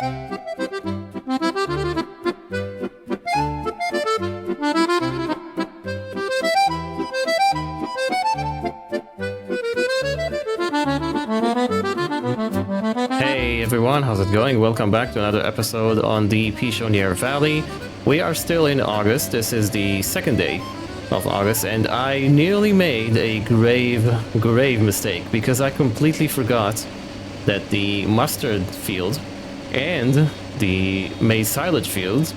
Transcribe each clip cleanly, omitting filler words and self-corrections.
Hey everyone, how's it going? Welcome back to another episode on the Pichonniere Valley. We are still in August. This is the second day of August, and I nearly made a grave mistake because I completely forgot that the mustard field and the maize silage field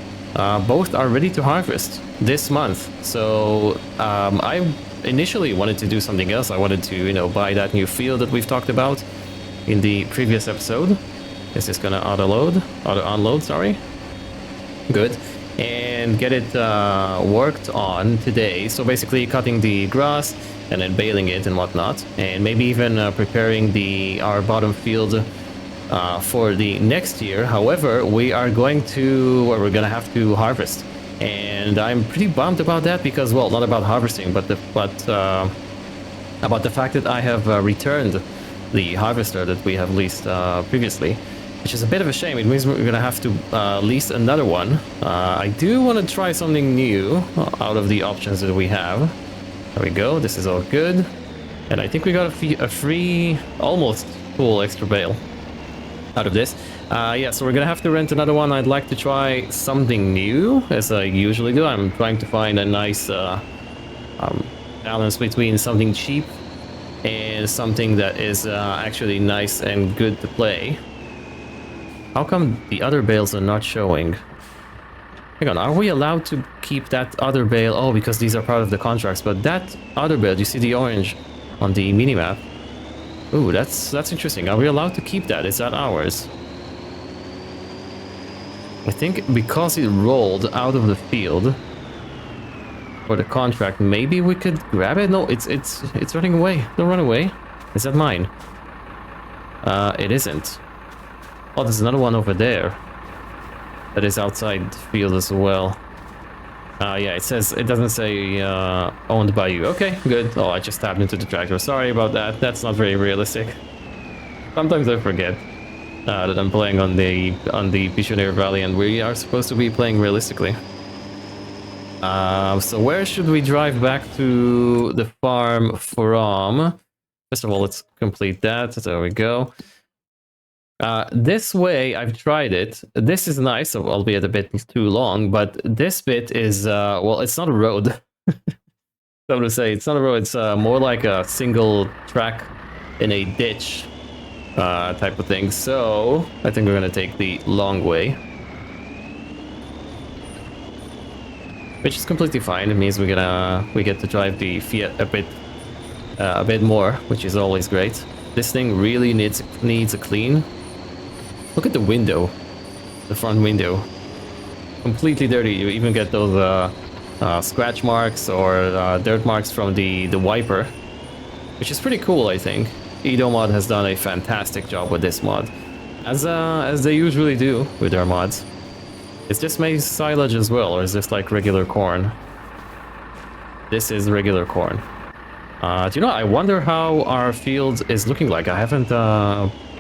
both are ready to harvest this month. So I initially wanted to do something else. I wanted to, buy that new field that we've talked about in the previous episode. This is gonna auto unload, sorry. Good. And get it worked on today. So basically cutting the grass and then baling it and whatnot, and maybe even preparing our bottom field for the next year. However, we're gonna have to harvest, and I'm pretty bummed about that because, well, not about harvesting, but about the fact that I have returned the harvester that we have leased previously, which is a bit of a shame. It means we're gonna have to lease another one. I do want to try something new out of the options that we have. There we go, this is all good. And I think we got a free, almost full extra bale out of this. Yeah, so we're gonna have to rent another one. I'd like to try something new, as I usually do. I'm trying to find a nice balance between something cheap and something that is actually nice and good to play. How come the other bales are not showing? Hang on, are we allowed to keep that other bale? Oh, because these are part of the contracts, but that other bale, you see the orange on the minimap? Ooh, that's interesting. Are we allowed to keep that? Is that ours? I think because it rolled out of the field for the contract, maybe we could grab it. No, it's running away. Don't run away. Is that mine? It isn't. Oh, there's another one over there that is outside the field as well. Yeah, it doesn't say owned by you. Okay, good. Oh, I just tapped into the tractor. Sorry about that. That's not very realistic. Sometimes I forget that I'm playing on the Pichonniere Valley, and we are supposed to be playing realistically. So where should we drive back to the farm from? First of all, let's complete that. There we go. This way, I've tried it. This is nice, albeit a bit too long, but this bit is, well, it's not a road. So to say, it's not a road, it's more like a single track in a ditch type of thing. So I think we're gonna take the long way, which is completely fine. It means we get to drive the Fiat a bit more, which is always great. This thing really needs a clean. Look at the window, the front window, completely dirty. You even get those scratch marks or dirt marks from the wiper, which is pretty cool. I think Mod has done a fantastic job with this mod, as they usually do with their mods. Is this maize silage as well, or is this like regular corn? This is regular corn. Do you know, I wonder how our field is looking like. I haven't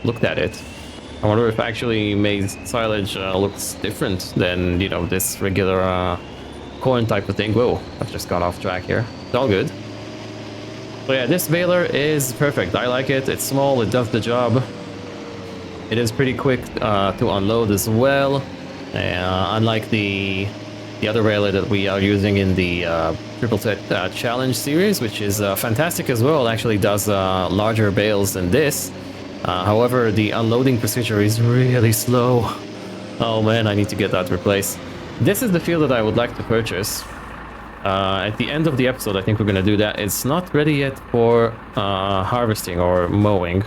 looked at it. I wonder if actually maize silage looks different than, this regular corn type of thing. Whoa, I've just got off track here. It's all good. So yeah, this baler is perfect. I like it. It's small, it does the job. It is pretty quick to unload as well. Unlike the other baler that we are using in the Triple Set Challenge series, which is fantastic as well. It actually does larger bales than this. However, the unloading procedure is really slow. Oh man, I need to get that replaced. This is the field that I would like to purchase. At the end of the episode, I think we're gonna do that. It's not ready yet for harvesting or mowing.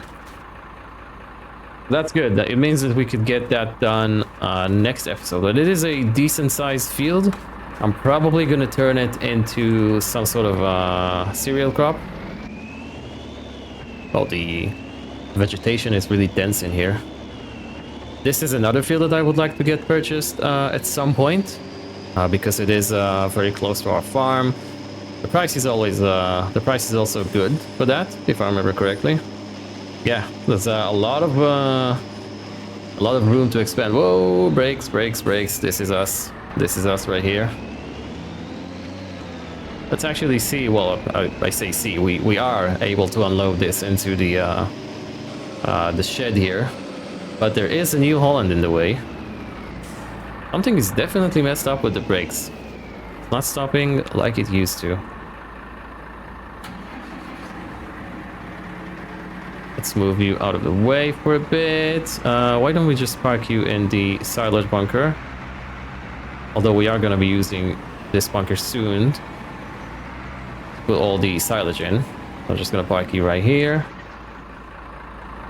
That's good. It means that we could get that done next episode. But it is a decent sized field. I'm probably gonna turn it into some sort of cereal crop. Well, the vegetation is really dense in here. This is another field that I would like to get purchased at some point, because it is very close to our farm. The price is also good for that, if I remember correctly. Yeah, there's a lot A lot of room to expand. Whoa, brakes, brakes, brakes. This is us. This is us right here. Let's actually see, well, I say see, we are able to unload this into the shed here. But there is a New Holland in the way. Something is definitely messed up with the brakes. It's not stopping like it used to. Let's move you out of the way for a bit. Why don't we just park you in the silage bunker? Although we are going to be using this bunker soon to put all the silage in. I'm just going to park you right here.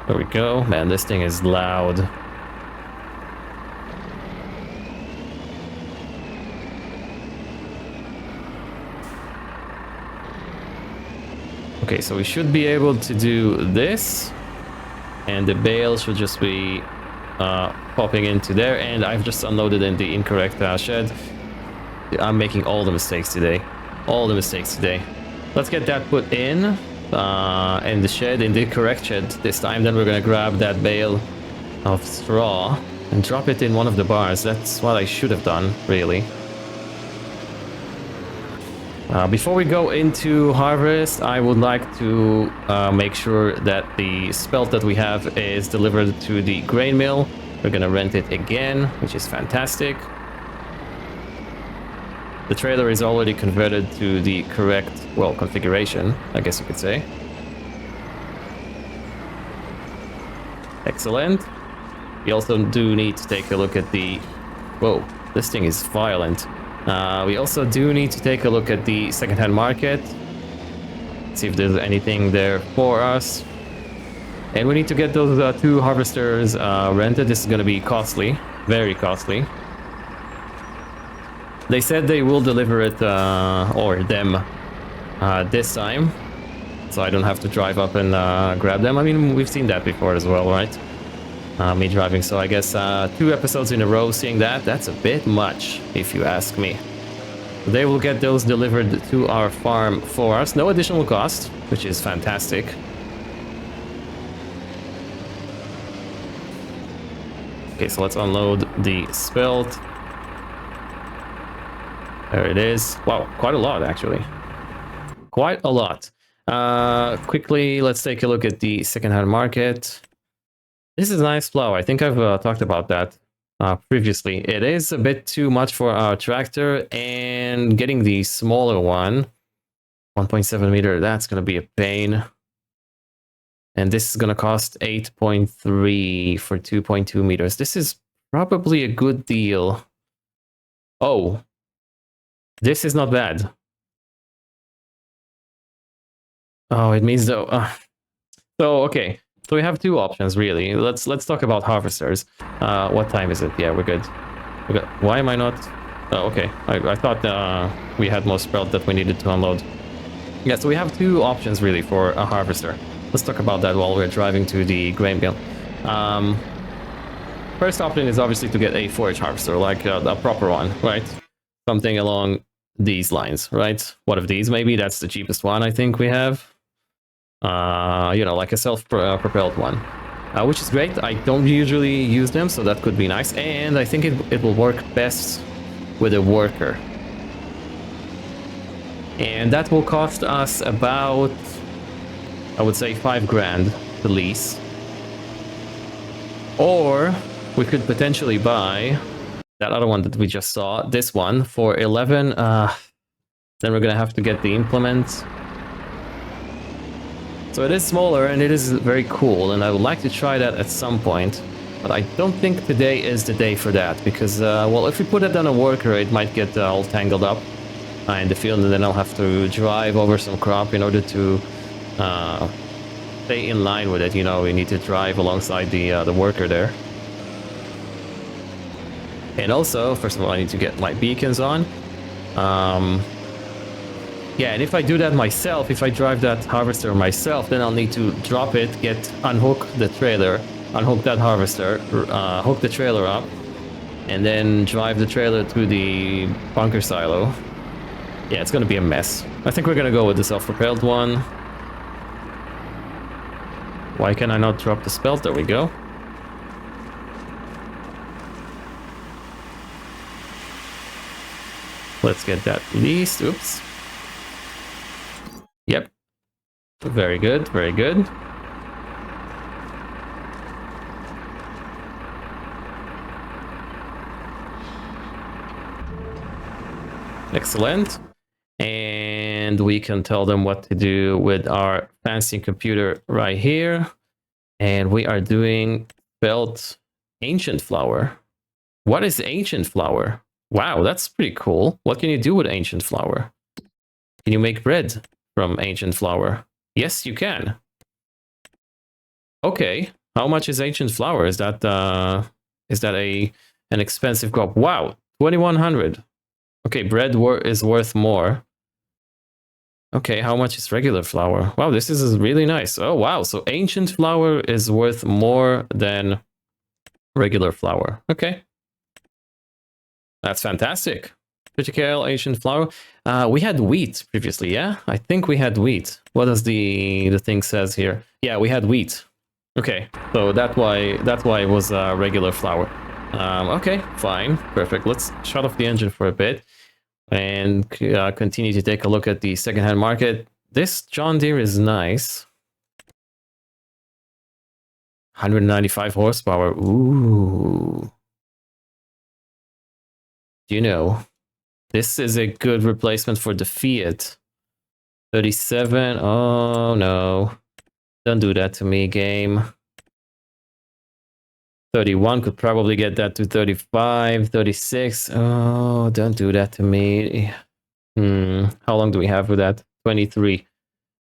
There we go. Man, this thing is loud. Okay, so we should be able to do this, and the bale should just be popping into there, and I've just unloaded in the incorrect shed. I'm making all the mistakes today. All the mistakes today. Let's get that put in the shed, in the correct shed this time. Then we're gonna grab that bale of straw and drop it in one of the bars. That's what I should have done, really. Before we go into harvest, I would like to make sure that the spelt that we have is delivered to the grain mill. We're gonna rent it again, which is fantastic. The trailer is already converted to the correct, well, configuration, I guess you could say. Excellent. We also do need to take a look at the... Whoa, this thing is violent. We also do need to take a look at the secondhand market, see if there's anything there for us. And we need to get those 2 harvesters rented. This is going to be costly, very costly. They said they will deliver it, or them, this time, so I don't have to drive up and grab them. I mean, we've seen that before as well, right? Me driving, so I guess 2 episodes in a row seeing that, that's a bit much, if you ask me. They will get those delivered to our farm for us, no additional cost, which is fantastic. Okay, so let's unload the spelt. There it is. Wow, quite a lot, actually. Quite a lot. Quickly, let's take a look at the secondhand market. This is a nice plow. I think I've talked about that previously. It is a bit too much for our tractor, and getting the smaller one, 1.7 meter, that's going to be a pain. And this is going to cost 8.3 for 2.2 meters. This is probably a good deal. Oh, this is not bad. Oh, it means though. So, okay. So we have 2 options, really. Let's talk about harvesters. What time is it? Yeah, we're good. Why am I not? Oh, okay. I thought we had more spelt that we needed to unload. Yeah, so we have 2 options really for a harvester. Let's talk about that while we're driving to the grain mill. First option is obviously to get a forage harvester, like a proper one, right? Something along these lines, right? One of these, maybe. That's the cheapest one I think we have. You know, like a self-propelled one, which is great. I don't usually use them, so that could be nice. And I think it will work best with a worker. And that will cost us about, I would say, 5 grand to lease. Or we could potentially buy that other one that we just saw, this one, for 11. Then we're gonna have to get the implements. So it is smaller and it is very cool, and I would like to try that at some point. But I don't think today is the day for that, because, well, if we put it on a worker, it might get all tangled up in the field, and then I'll have to drive over some crop in order to stay in line with it. You know, we need to drive alongside the worker there. And also, first of all, I need to get my beacons on. Yeah, and if I do that myself, if I drive that harvester myself, then I'll need to drop it, unhook the trailer, unhook that harvester, hook the trailer up, and then drive the trailer to the bunker silo. Yeah, it's gonna be a mess. I think we're gonna go with the self-propelled one. Why can I not drop the spelt? There we go. Let's get that leased. Oops. Yep. Very good, very good. Excellent. And we can tell them what to do with our fancy computer right here. And we are doing Spelt ancient flour. What is ancient flour? Wow, that's pretty cool. What can you do with ancient flour? Can you make bread from ancient flour? Yes, you can. Okay, how much is ancient flour? Is that an expensive crop? Wow, 2100. Okay, bread is worth more. Okay, how much is regular flour? Wow, this is really nice. Oh, wow. So ancient flour is worth more than regular flour. Okay. That's fantastic. Pichonniere ancient flour. We had wheat previously, yeah? I think we had wheat. What does the thing says here? Yeah, we had wheat. Okay, so that's why it was regular flour. Okay, fine. Perfect. Let's shut off the engine for a bit and continue to take a look at the secondhand market. This John Deere is nice. 195 horsepower. Ooh. You know, this is a good replacement for the Fiat. 37. Oh no. Don't do that to me, game. 31 could probably get that to 35, 36. Oh, don't do that to me. How long do we have for that? 23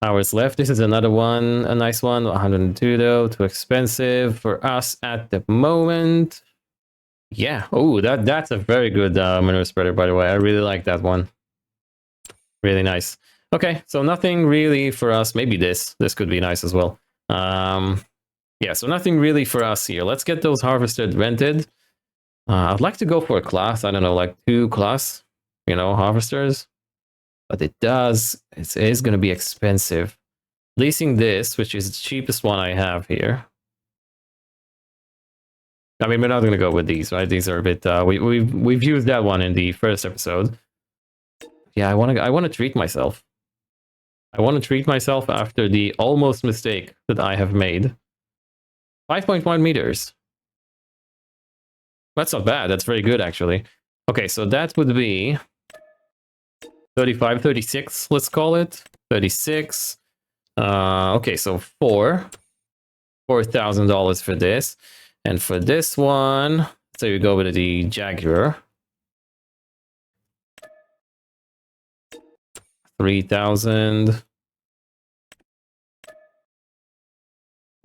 hours left. This is another one, a nice one. 102 though, too expensive for us at the moment. Yeah. Oh, that's a very good manure spreader, by the way. I really like that one. Really nice. Okay, so nothing really for us. Maybe this could be nice as well. Yeah, so nothing really for us here. Let's get those harvested rented. I'd like to go for a class. I don't know, like 2 class, harvesters. But it is going to be expensive. Leasing this, which is the cheapest one I have here. I mean, we're not going to go with these, right? These are a bit. We've used that one in the first episode. Yeah, I want to treat myself. I want to treat myself after the almost mistake that I have made. 5.1 meters. That's not bad. That's very good, actually. Okay, so that would be 35, 36, let's call it. 36. Okay, so $4,000 for this. And for this one, so you go with the Jaguar. 3,000.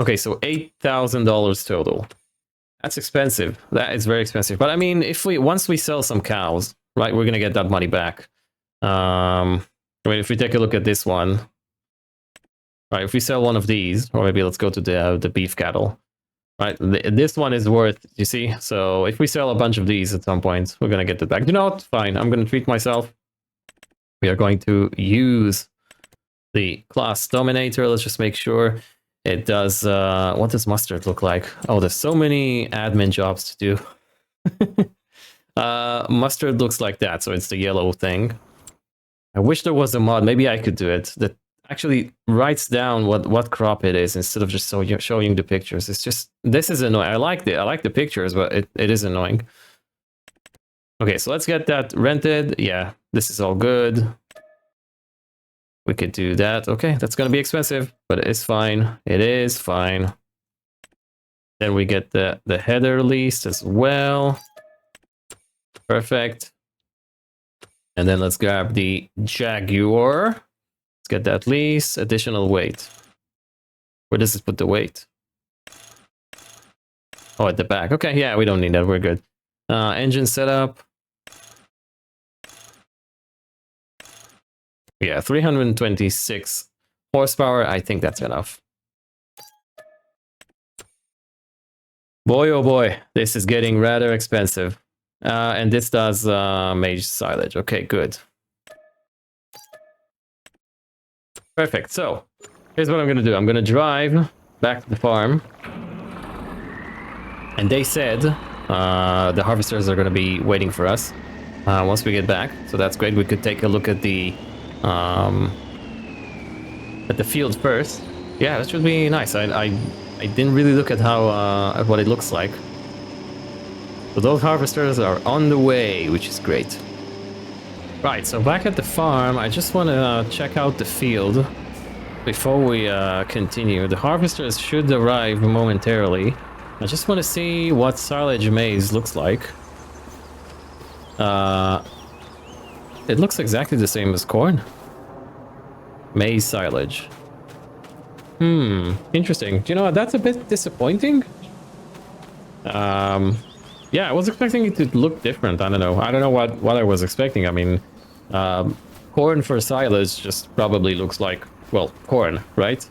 Okay, so $8,000 total. That's expensive. That is very expensive. But I mean, once we sell some cows, right, we're gonna get that money back. I mean, if we take a look at this one, right, if we sell one of these, or maybe let's go to the beef cattle, right? This one is worth, you see. So if we sell a bunch of these at some point, we're gonna get it back. You know what? Fine. I'm gonna treat myself. We are going to use the class dominator. Let's just make sure it does. What does mustard look like? Oh, there's so many admin jobs to do. Mustard looks like that, so it's the yellow thing. I wish there was a mod. Maybe I could do it that actually writes down what crop it is instead of just showing the pictures. It's just, this is annoying. I like the pictures, but it is annoying. Okay, so let's get that rented. Yeah, this is all good. We could do that. Okay, that's gonna be expensive, but it's fine. It is fine. Then we get the header leased as well. Perfect. And then let's grab the Jaguar. Let's get that lease. Additional weight. Where does it put the weight? Oh, at the back. Okay, yeah, we don't need that. We're good. Engine setup. Yeah, 326 horsepower. I think that's enough. Boy, oh boy, this is getting rather expensive. And this does Maize silage. Okay, good. Perfect. So, here's what I'm going to do. I'm going to drive back to the farm. And they said the harvesters are going to be waiting for us. once we get back. So that's great. We could take a look at the field first. Yeah, that should be nice. I didn't really look at how at what it looks like. So those harvesters are on the way, which is great. Right, so back at the farm, I just want to check out the field before we continue. The harvesters should arrive momentarily. I just want to see what silage maize looks like. It looks exactly the same as corn. Maize silage. Interesting. Do you know what? That's a bit disappointing. Yeah, I was expecting it to look different. I don't know what I was expecting. I mean, corn for silage just probably looks like, well, corn, right?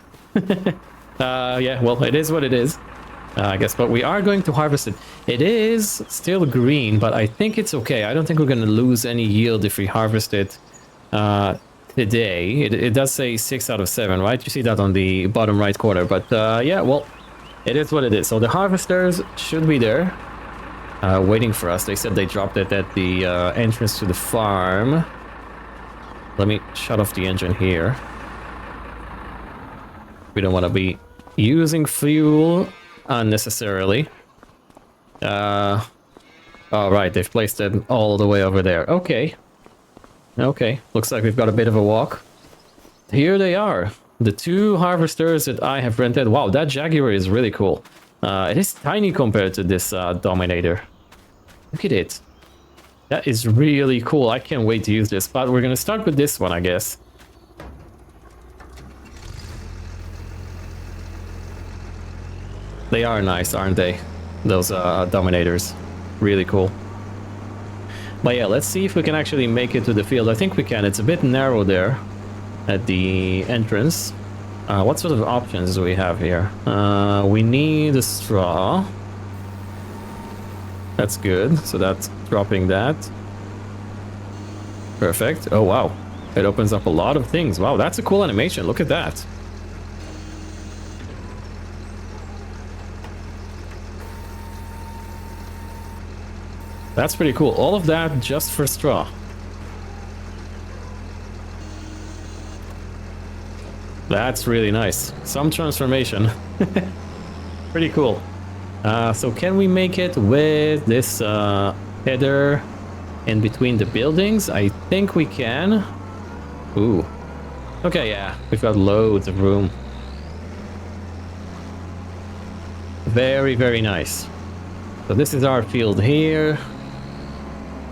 Yeah, well, it is what it is, I guess. But we are going to harvest it. It is still green, but I think it's okay. I don't think we're going to lose any yield if we harvest it today. It does say 6 out of 7, right? You see that on the bottom right corner. But yeah, well, it is what it is. So the harvesters should be there, waiting for us. They said they dropped it at the entrance to the farm. Let me shut off the engine here. We don't want to be using fuel unnecessarily. All right, they've placed it all the way over there. Okay. Okay, looks like we've got a bit of a walk. Here they are, the 2 harvesters that I have rented. Wow, that Jaguar is really cool. It is tiny compared to this Dominator. Look at it. That is really cool. I can't wait to use this, but we're gonna start with this one, I guess. They are nice, aren't they? Those Dominators. Really cool. But yeah, let's see if we can actually make it to the field. I think we can. It's a bit narrow there at the entrance. What sort of options do we have here? We need a straw. That's good. So that's dropping that. Perfect. Oh, wow. It opens up a lot of things. Wow, that's a cool animation. Look at that. That's pretty cool. All of that just for straw. That's really nice. Some transformation. Pretty cool. So can we make it with this header in between the buildings? I think we can. Ooh. Okay, yeah. We've got loads of room. Very, very nice. So this is our field here.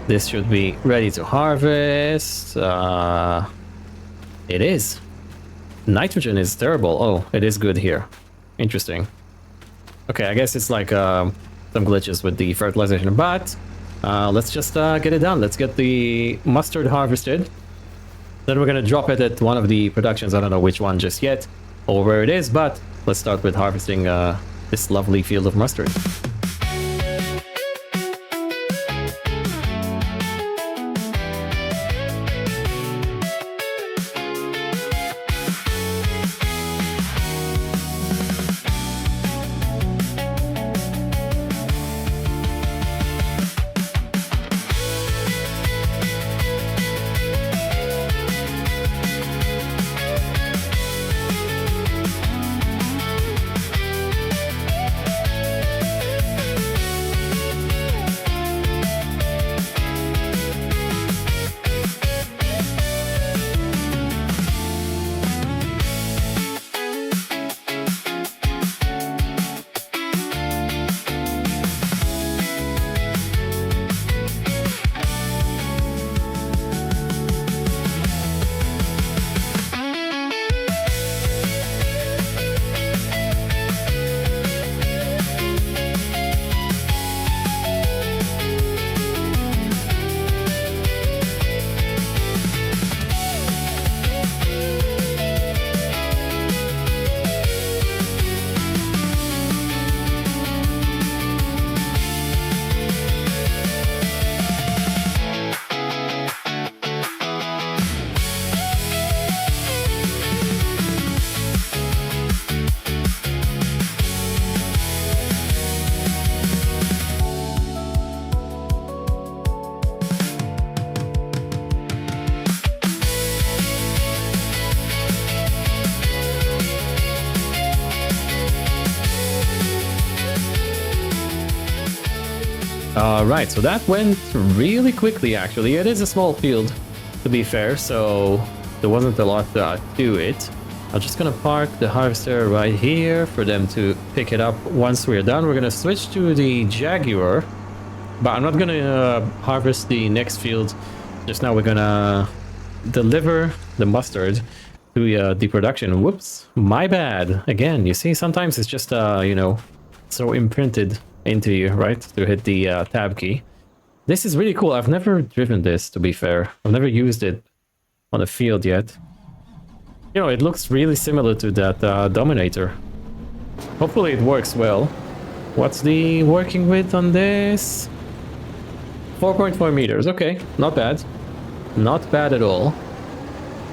This should be ready to harvest. It is. Nitrogen is terrible. Oh, it is good here. Interesting. Okay, I guess it's like some glitches with the fertilization, but let's just get it done. Let's get the mustard harvested. Then we're gonna drop it at one of the productions. I don't know which one just yet or where it is, but let's start with harvesting this lovely field of mustard. Right, so that went really quickly, actually. It is a small field, to be fair, so there wasn't a lot to it. I'm just gonna park the harvester right here for them to pick it up once we're done. We're gonna switch to the Jaguar, but I'm not gonna harvest the next field. Just now we're gonna deliver the mustard to the production. Whoops, my bad. Again, you see, sometimes it's just, you know, so imprinted into you, right? To hit the tab key. This is really cool. I've never driven this, to be fair. I've never used it on a field yet. You know, it looks really similar to that Dominator. Hopefully it works well. What's the working width on this? 4.4 meters. Okay, not bad. Not bad at all.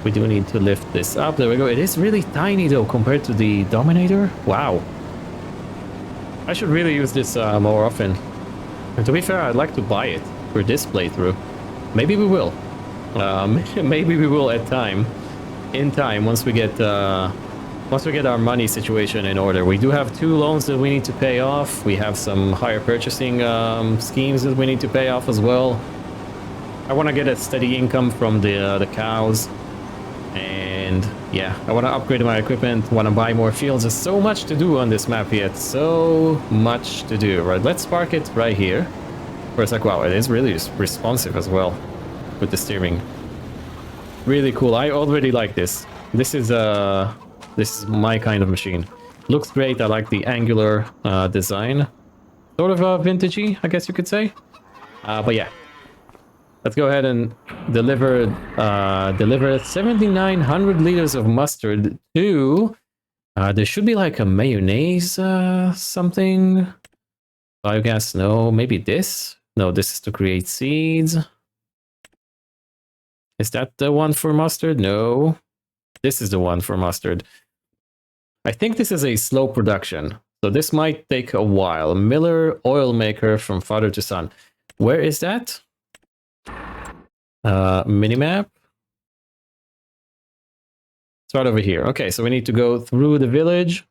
We do need to lift this up. There we go. It is really tiny though compared to the Dominator. Wow. I should really use this more often. And to be fair, I'd like to buy it for this playthrough. Maybe we will. Maybe we will at time. In time, once we get our money situation in order. We do have 2 loans that we need to pay off. We have some higher purchasing schemes that we need to pay off as well. I want to get a steady income from the cows, and yeah, I want to upgrade my equipment. Want to buy more fields. There's so much to do on this map yet. So much to do. Right, let's park it right here. For a sec. Wow, it is really responsive as well with the steering. Really cool. I already like this. This is my kind of machine. Looks great. I like the angular design. Sort of vintagey, I guess you could say. But yeah. Let's go ahead and deliver 7,900 liters of mustard to... there should be like a mayonnaise something. Biogas, no. Maybe this? No, this is to create seeds. Is that the one for mustard? No. This is the one for mustard. I think this is a slow production, so this might take a while. Miller oil maker from father to son. Where is that? Minimap. It's right over here. Okay, so we need to go through the village.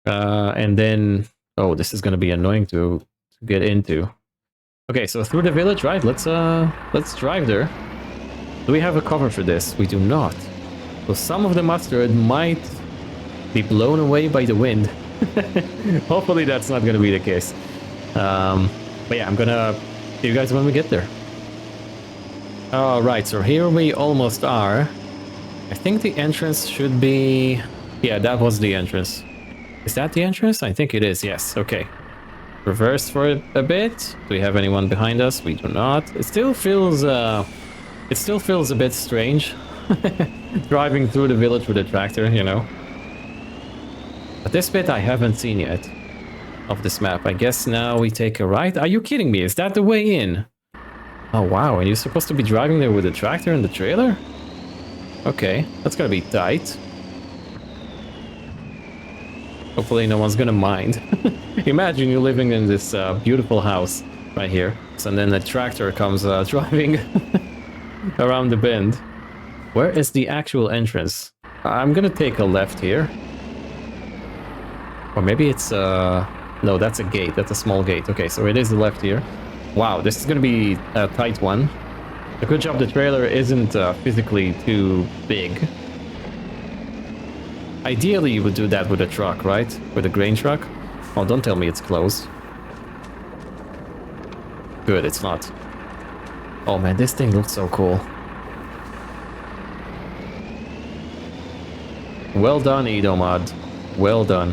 And then... Oh, this is going to be annoying to get into. Okay, so through the village, right? Let's drive there. Do we have a cover for this? We do not. So some of the mustard might be blown away by the wind. Hopefully that's not going to be the case. But yeah, I'm going to see you guys when we get there. Alright, so here we almost are. I think the entrance should be... Yeah, that was the entrance. Is that the entrance? I think it is, yes. Okay. Reverse for a bit. Do we have anyone behind us? We do not. It still feels a bit strange. Driving through the village with a tractor, you know. But this bit I haven't seen yet of this map. I guess now we take a right. Are you kidding me? Is that the way in? Oh wow, and you're supposed to be driving there with a tractor and the trailer? Okay, that's gonna be tight. Hopefully no one's gonna mind. Imagine you're living in this beautiful house right here. And then the tractor comes driving around the bend. Where is the actual entrance? I'm gonna take a left here. Or maybe it's... No, that's a gate. That's a small gate. Okay, so it is the left here. Wow, this is gonna be a tight one. A good job the trailer isn't physically too big. Ideally, you would do that with a truck, right? With a grain truck? Oh, don't tell me it's closed. Good, it's not. Oh man, this thing looks so cool. Well done, Edomod. Well done.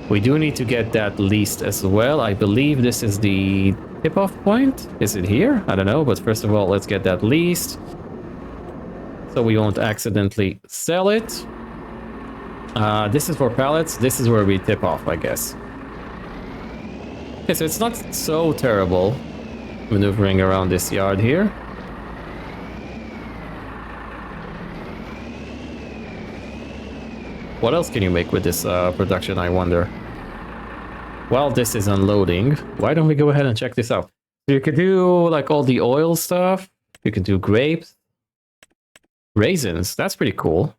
We do need to get that leased as well. I believe this is the tip-off point. Is it here? I don't know, but first of all, let's get that leased. So we won't accidentally sell it. This is for pallets. This is where we tip off, I guess. Okay, so it's not so terrible maneuvering around this yard here. What else can you make with this production, I wonder? While this is unloading, why don't we go ahead and check this out? So you could do like all the oil stuff. You can do grapes. Raisins, that's pretty cool.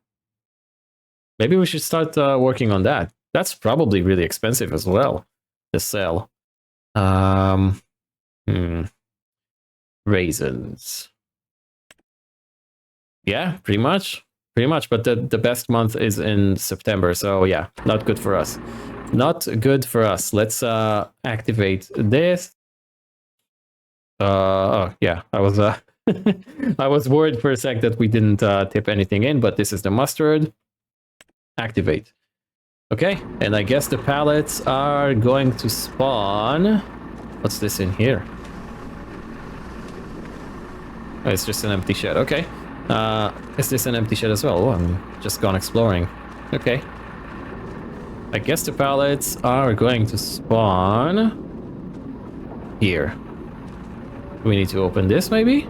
Maybe we should start working on that. That's probably really expensive as well. to sell. Raisins. Yeah, pretty much. Pretty much, but the best month is in September, so yeah, not good for us. Not good for us. Let's activate this. Oh yeah, I was I was worried for a sec that we didn't tip anything in, but this is the mustard. Activate. Okay, and I guess the pallets are going to spawn. What's this in here? Oh, it's just an empty shed. Okay. Is this an empty shed as well? Oh, I'm just gone exploring. Okay. I guess the pallets are going to spawn here. We need to open this, maybe?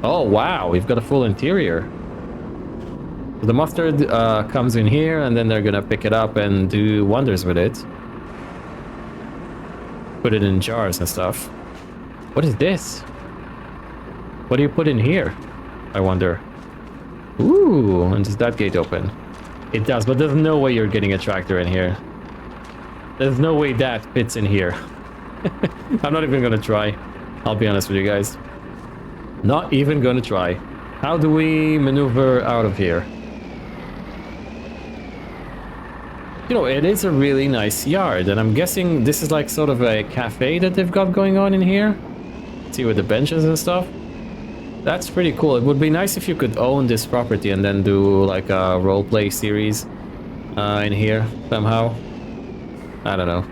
Oh, wow. We've got a full interior. The mustard comes in here, and then they're gonna pick it up and do wonders with it. Put it in jars and stuff. What is this? What do you put in here? I wonder. Ooh, and does that gate open? It does, but there's no way you're getting a tractor in here. There's no way that fits in here. I'm not even gonna try. I'll be honest with you guys. Not even gonna try. How do we maneuver out of here? You know, it is a really nice yard, and I'm guessing this is like sort of a cafe that they've got going on in here. See, with the benches and stuff. That's pretty cool. It would be nice if you could own this property and then do like a roleplay series in here somehow. I don't know.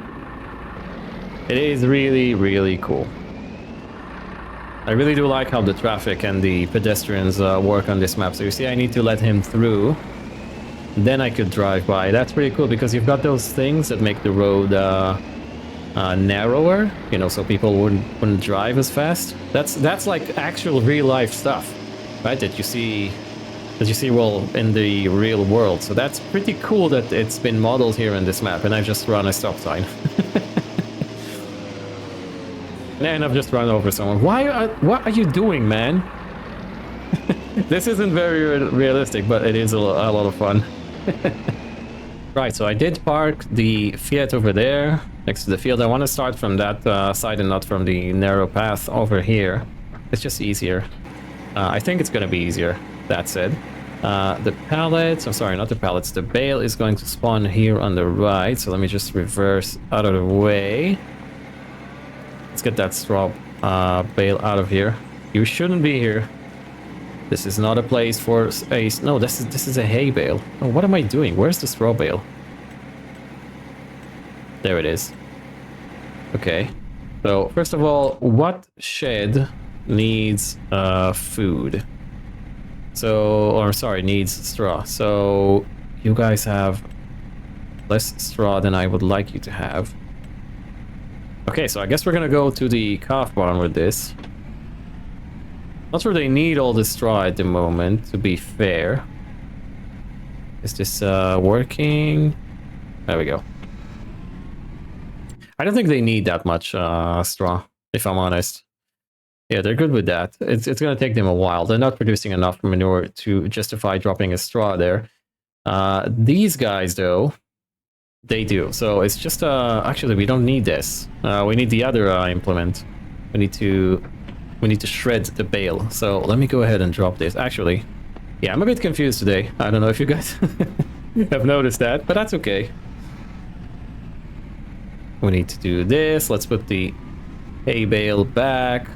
It is really, really cool. I really do like how the traffic and the pedestrians work on this map. So you see, I need to let him through. Then I could drive by. That's pretty cool because you've got those things that make the road narrower, you know, so people wouldn't drive as fast. That's like actual real life stuff, right? That you see well in the real world. So that's pretty cool that it's been modeled here in this map. And I just run a stop sign. And I've just run over someone. What are you doing, man? This isn't very realistic, but it is a lot of fun. Right, so I did park the Fiat over there next to the field. I want to start from that side and not from the narrow path over here. It's just easier. I think it's going to be easier, that said. The pallets, I'm sorry, not the pallets, the bale is going to spawn here on the right. So let me just reverse out of the way. Let's get that straw bale out of here. You shouldn't be here. This is not a place for a... No, this is a hay bale. Oh, what am I doing? Where's the straw bale? There it is. Okay. So, first of all, what shed needs food? So, or sorry, needs straw. So, you guys have less straw than I would like you to have. Okay, so I guess we're gonna go to the calf barn with this. Not sure they need all the straw at the moment, to be fair. Is this working? There we go. I don't think they need that much straw, if I'm honest. Yeah, they're good with that. It's going to take them a while. They're not producing enough manure to justify dropping a straw there. These guys, though, they do. So it's just... actually, we don't need this. We need the other implement. We need to shred the bale. So let me go ahead and drop this. Actually, yeah, I'm a bit confused today. I don't know if you guys have noticed that, but that's okay. We need to do this. Let's put the hay bale back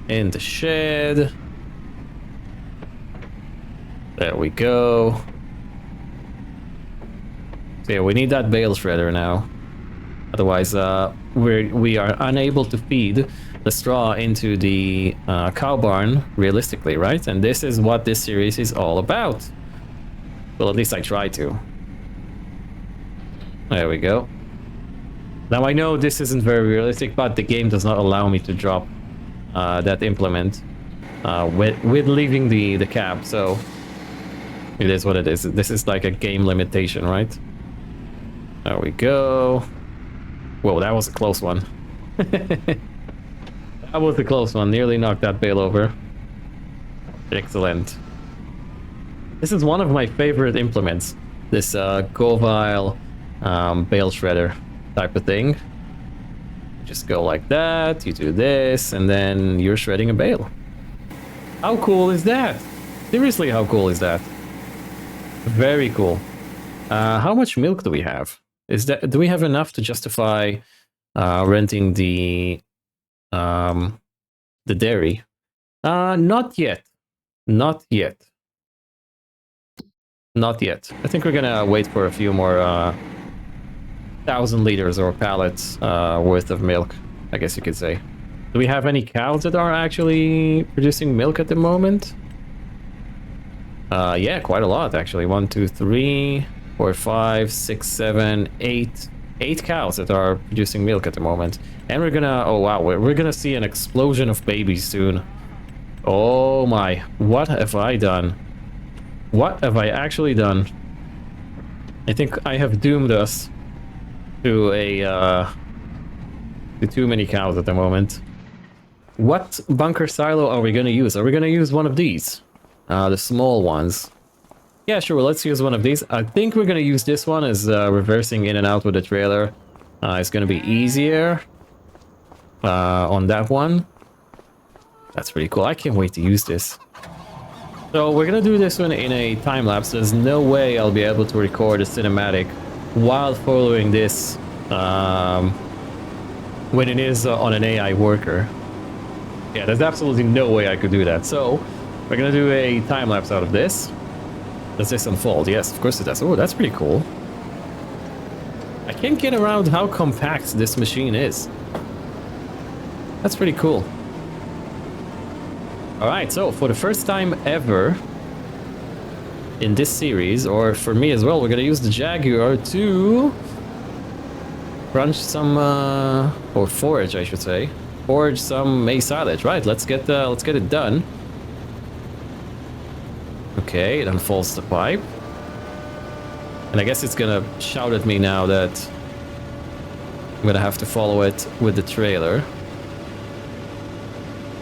in the shed. There we go. So yeah, we need that bale shredder now. Otherwise, we are unable to feed the straw into the cow barn realistically, right? And this is what this series is all about. Well, at least I try to. There we go. Now I know this isn't very realistic, but the game does not allow me to drop that implement with leaving the cab, so it is what it is. This is like a game limitation, right? There we go. Whoa, that was a close one. That was a close one. Nearly knocked that bale over. Excellent. This is one of my favorite implements. This Govile bale shredder type of thing. just go like that, you do this, and then you're shredding a bale. How cool is that? Seriously, how cool is that? Very cool. How much milk do we have? Do we have enough to justify renting the dairy? Not yet. Not yet. Not yet. I think we're gonna wait for a few more 1,000 liters or pallets worth of milk, I guess you could say. Do we have any cows that are actually producing milk at the moment? Yeah, quite a lot actually. 1, 2, 3, 4, 5, 6, 7, 8. 8 cows that are producing milk at the moment. And we're gonna, oh wow, we're gonna see an explosion of babies soon. Oh my, what have I done? What have I actually done? I think I have doomed us to to too many cows at the moment. What bunker silo are we gonna use? Are we gonna use one of these? The small ones. Yeah, sure, let's use one of these. I think we're gonna use this one as reversing in and out with the trailer. It's gonna be easier on that one. That's pretty cool. I can't wait to use this. So we're gonna do this one in a time lapse. There's no way I'll be able to record a cinematic while following this when it is on an AI worker. Yeah, there's absolutely no way I could do that. So we're gonna do a time lapse out of this. Does this unfold? Yes, of course it does. Oh, that's pretty cool. I can't get around how compact this machine is. That's pretty cool. Alright, so for the first time ever in this series, or for me as well, we're gonna use the Jaguar to crunch some, or forage, I should say. Forage some maize silage. Right, let's get it done. Okay, it unfolds the pipe. And I guess it's gonna shout at me now that I'm gonna have to follow it with the trailer.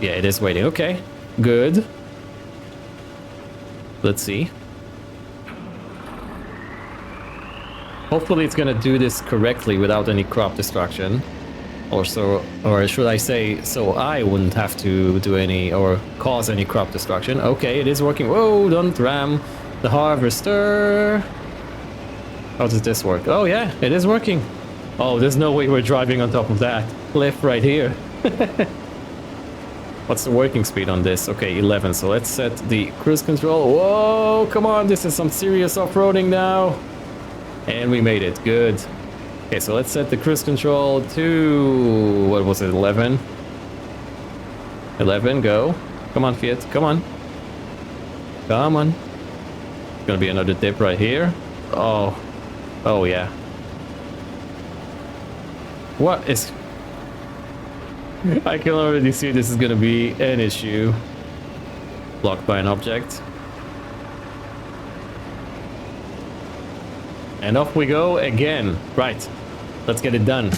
Yeah, it is waiting. Okay. Good. Let's see. Hopefully it's gonna do this correctly without any crop destruction. Or should I say, so I wouldn't have to do any or cause any crop destruction. Okay, it is working. Whoa, don't ram the harvester. How does this work? Oh yeah, it is working. Oh, there's no way we're driving on top of that cliff right here. What's the working speed on this? Okay, 11. So let's set the cruise control. Whoa, come on. This is some serious off-roading now. And we made it. Good. Okay, so let's set the cruise control to... what was it? 11? 11, go. Come on, Fiat. Come on. Come on. It's gonna be another dip right here. Oh. Oh, yeah. What is... I can already see this is gonna be an issue. Blocked by an object. And off we go again. Right, let's get it done.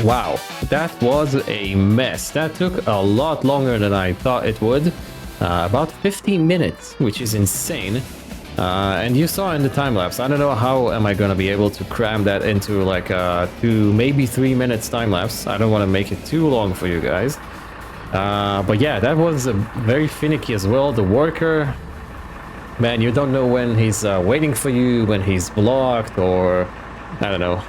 Wow, that was a mess. That took a lot longer than I thought it would. About 15 minutes, which is insane. And you saw in the time lapse, I don't know how am I gonna be able to cram that into like 2, maybe 3 minutes time lapse. I don't want to make it too long for you guys. But yeah, that was very finicky as well. The worker, man, you don't know when he's waiting for you, when he's blocked, or I don't know.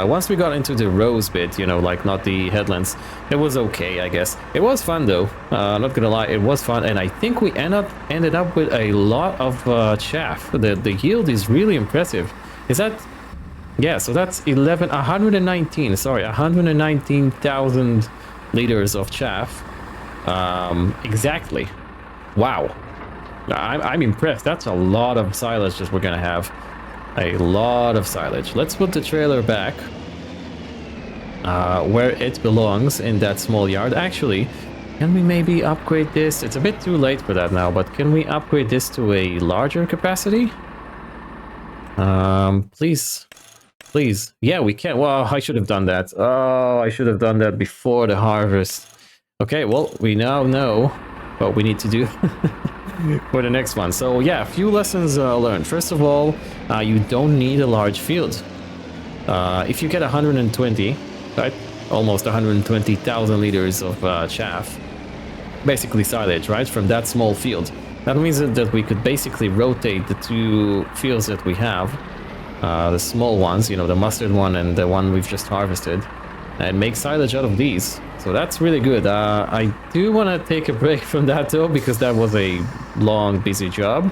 Once we got into the rows bit, you know, like not the headlands, it was okay, I guess. It was fun though, not gonna lie, it was fun, and I think we ended up with a lot of chaff. The yield is really impressive. Is that... Yeah, so that's 119,000 liters of chaff. Exactly. Wow. I'm impressed. That's a lot of silage that we're gonna have. A lot of silage. Let's put the trailer back where it belongs, in that small yard. Actually, can we maybe upgrade this? It's a bit too late for that now, but can we upgrade this to a larger capacity? Please. Please. Yeah, we can. Well, I should have done that. Oh, I should have done that before the harvest. Okay, well, we now know what we need to do for the next one. So yeah, a few lessons learned. First of all, you don't need a large field. If you get 120, right, almost 120,000 liters of chaff, basically silage, right, from that small field, that means that we could basically rotate the two fields that we have, the small ones, you know, the mustard one and the one we've just harvested, and make silage out of these. So that's really good. I do want to take a break from that though, because that was a long, busy job.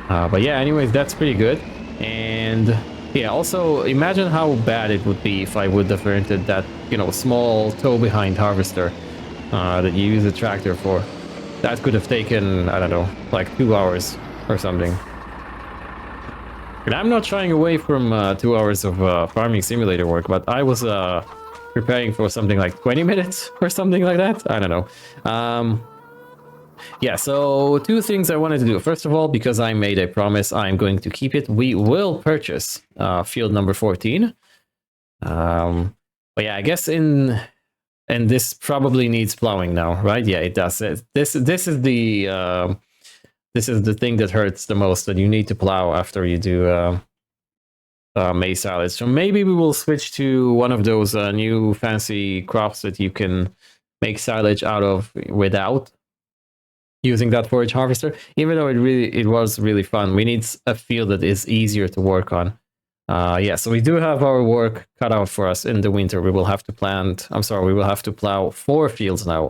But yeah, anyways, that's pretty good. And yeah, also imagine how bad it would be if I would have rented that, you know, small tow-behind harvester that you use a tractor for. That could have taken, I don't know, like 2 hours or something. And I'm not shying away from 2 hours of farming simulator work, but I was preparing for something like 20 minutes or something like that. I don't know. Yeah, so 2 things I wanted to do. First of all, because I made a promise, I'm going to keep it. We will purchase field number 14. But yeah, I guess and this probably needs plowing now, right? Yeah, it does. This is the thing that hurts the most, that you need to plow after you do maize silage. So maybe we will switch to one of those new fancy crops that you can make silage out of without using that forage harvester. Even though it was really fun, we need a field that is easier to work on. Yeah, so we do have our work cut out for us in the winter. We will have to we will have to plow 4 fields now.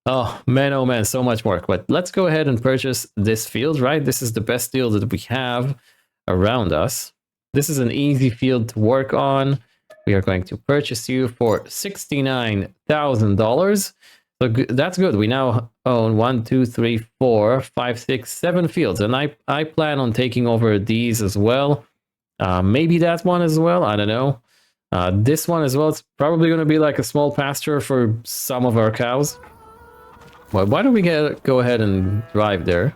Oh man, so much work. But let's go ahead and purchase this field, right? This is the best deal that we have around us. This is an easy field to work on. We are going to purchase you for $69,000. So that's good. We now own 1, 2, 3, 4, 5, 6, 7 fields. And I plan on taking over these as well. Maybe that one as well. I don't know. This one as well. It's probably going to be like a small pasture for some of our cows. Well, why don't we go ahead and drive there?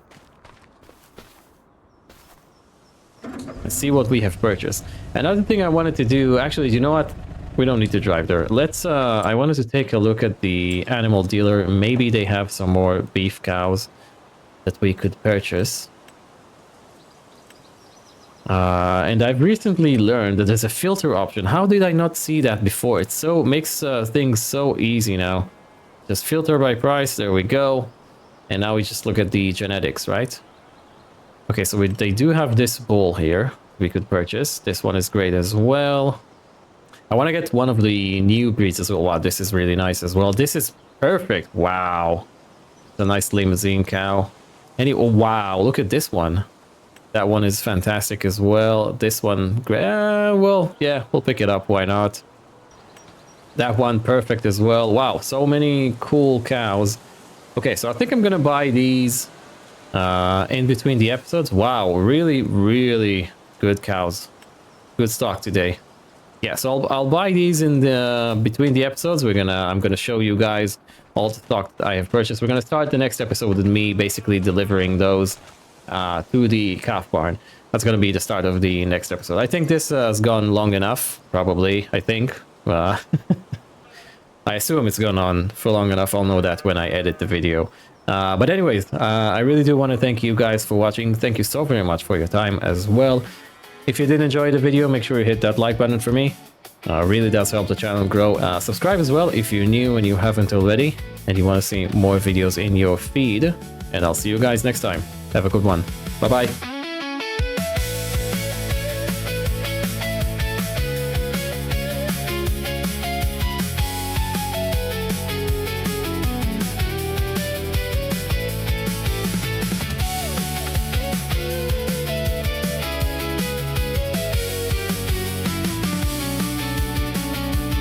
Let's see what we have purchased. Another thing I wanted to do, actually, you know what? We don't need to drive there. Let's, I wanted to take a look at the animal dealer. Maybe they have some more beef cows that we could purchase. And I've recently learned that there's a filter option. How did I not see that before? It makes things so easy now. Just filter by price, there we go. And now we just look at the genetics, right? Okay, so they do have this bull here we could purchase. This one is great as well. I want to get one of the new breeds as well. Wow, this is really nice as well. This is perfect. Wow. It's a nice limousine cow. Oh, wow, look at this one. That one is fantastic as well. This one, well, yeah, we'll pick it up. Why not? That one, perfect as well. Wow, so many cool cows. Okay, so I think I'm gonna buy these in between the episodes. Wow, really, really good cows. Good stock today. Yeah, so I'll buy these in the between the episodes. I'm gonna show you guys all the stock that I have purchased. We're gonna start the next episode with me basically delivering those to the calf barn. That's gonna be the start of the next episode. I think this has gone long enough, probably. I think. I assume it's gone on for long enough. I'll know that when I edit the video. But anyways, I really do want to thank you guys for watching. Thank you so very much for your time as well. If you did enjoy the video, make sure you hit that like button for me. Really does help the channel grow. Subscribe as well if you're new and you haven't already, and you want to see more videos in your feed. And I'll see you guys next time. Have a good one. Bye bye.